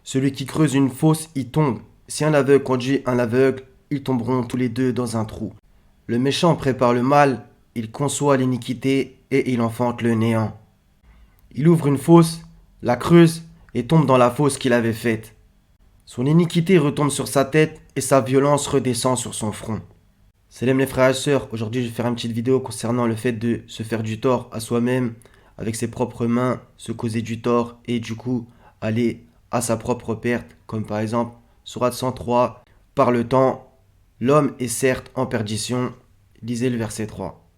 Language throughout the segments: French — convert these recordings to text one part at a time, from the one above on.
Celui qui creuse une fosse y tombe. Si un aveugle conduit un aveugle, ils tomberont tous les deux dans un trou. Le méchant prépare le mal, il conçoit l'iniquité et il enfante le néant. Il ouvre une fosse, la creuse et tombe dans la fosse qu'il avait faite. Son iniquité retombe sur sa tête et sa violence redescend sur son front. Salam les frères et sœurs, aujourd'hui je vais faire une petite vidéo concernant le fait de se faire du tort à soi-même, avec ses propres mains, se causer du tort et du coup aller à sa propre perte, comme par exemple Sourate 103, par le temps, l'homme est certes en perdition, lisez le verset 3.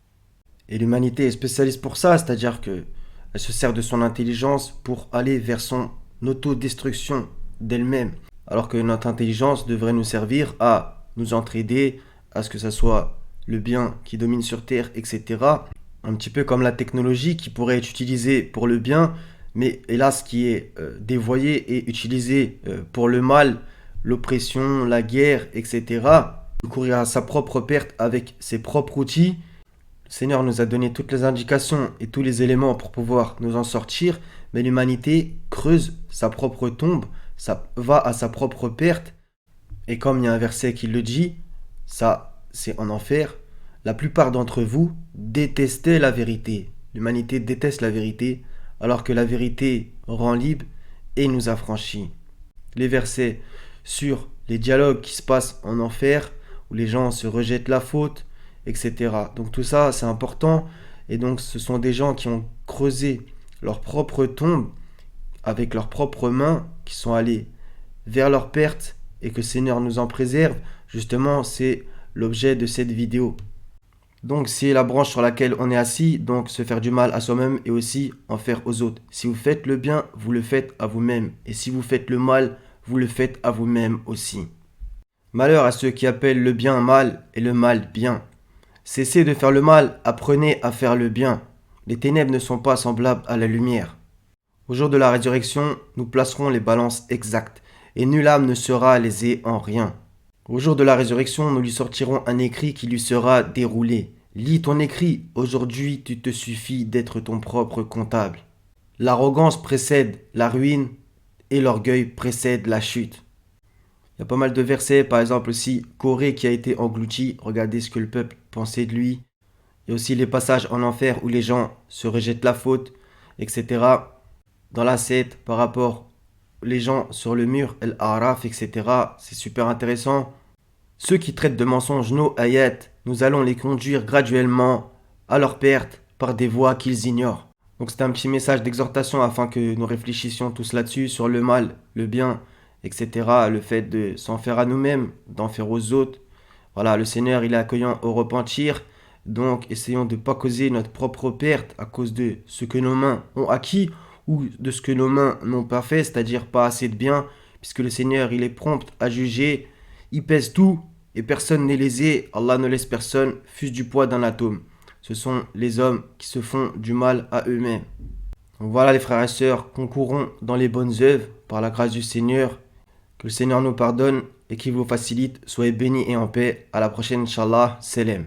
Et l'humanité est spécialiste pour ça, c'est-à-dire que elle se sert de son intelligence pour aller vers son autodestruction d'elle-même, alors que notre intelligence devrait nous servir à nous entraider, à ce que ça soit le bien qui domine sur Terre, etc. Un petit peu comme la technologie qui pourrait être utilisée pour le bien, mais hélas qui est dévoyée et utilisée pour le mal, l'oppression, la guerre, etc. Courir à sa propre perte avec ses propres outils. Le Seigneur nous a donné toutes les indications et tous les éléments pour pouvoir nous en sortir, mais l'humanité creuse sa propre tombe, ça va à sa propre perte. Et comme il y a un verset qui le dit, ça c'est en enfer. La plupart d'entre vous détestaient la vérité. L'humanité déteste la vérité, alors que la vérité rend libre et nous affranchit. Les versets sur les dialogues qui se passent en enfer, où les gens se rejettent la faute, etc. Donc tout ça, c'est important. Et donc ce sont des gens qui ont creusé leur propre tombe avec leurs propres mains, qui sont allés vers leur perte et que le Seigneur nous en préserve. Justement, c'est l'objet de cette vidéo. Donc c'est la branche sur laquelle on est assis, donc se faire du mal à soi-même et aussi en faire aux autres. Si vous faites le bien, vous le faites à vous-même. Et si vous faites le mal, vous le faites à vous-même aussi. Malheur à ceux qui appellent le bien mal et le mal bien. Cessez de faire le mal, apprenez à faire le bien. Les ténèbres ne sont pas semblables à la lumière. Au jour de la résurrection, nous placerons les balances exactes, et nulle âme ne sera lésée en rien. Au jour de la résurrection, nous lui sortirons un écrit qui lui sera déroulé. Lis ton écrit, aujourd'hui tu te suffis d'être ton propre comptable. L'arrogance précède la ruine et l'orgueil précède la chute. Il y a pas mal de versets, par exemple aussi Corée qui a été englouti, regardez ce que le peuple pensait de lui. Il y a aussi les passages en enfer où les gens se rejettent la faute, etc. Dans la 7, par rapport les gens sur le mur, El-Araf, etc. C'est super intéressant. Ceux qui traitent de mensonges nos ayats, nous allons les conduire graduellement à leur perte par des voies qu'ils ignorent. Donc c'est un petit message d'exhortation afin que nous réfléchissions tous là-dessus, sur le mal, le bien, etc. Le fait de s'en faire à nous-mêmes, d'en faire aux autres. Voilà, le Seigneur, il est accueillant au repentir. Donc essayons de ne pas causer notre propre perte à cause de ce que nos mains ont acquis ou de ce que nos mains n'ont pas fait, c'est-à-dire pas assez de bien, puisque le Seigneur, il est prompt à juger, il pèse tout et personne n'est lésé. Allah ne laisse personne, fût du poids d'un atome. Ce sont les hommes qui se font du mal à eux-mêmes. Donc voilà les frères et sœurs, concourons dans les bonnes œuvres par la grâce du Seigneur. Que le Seigneur nous pardonne et qu'il vous facilite. Soyez bénis et en paix. À la prochaine, Inch'Allah. Salam.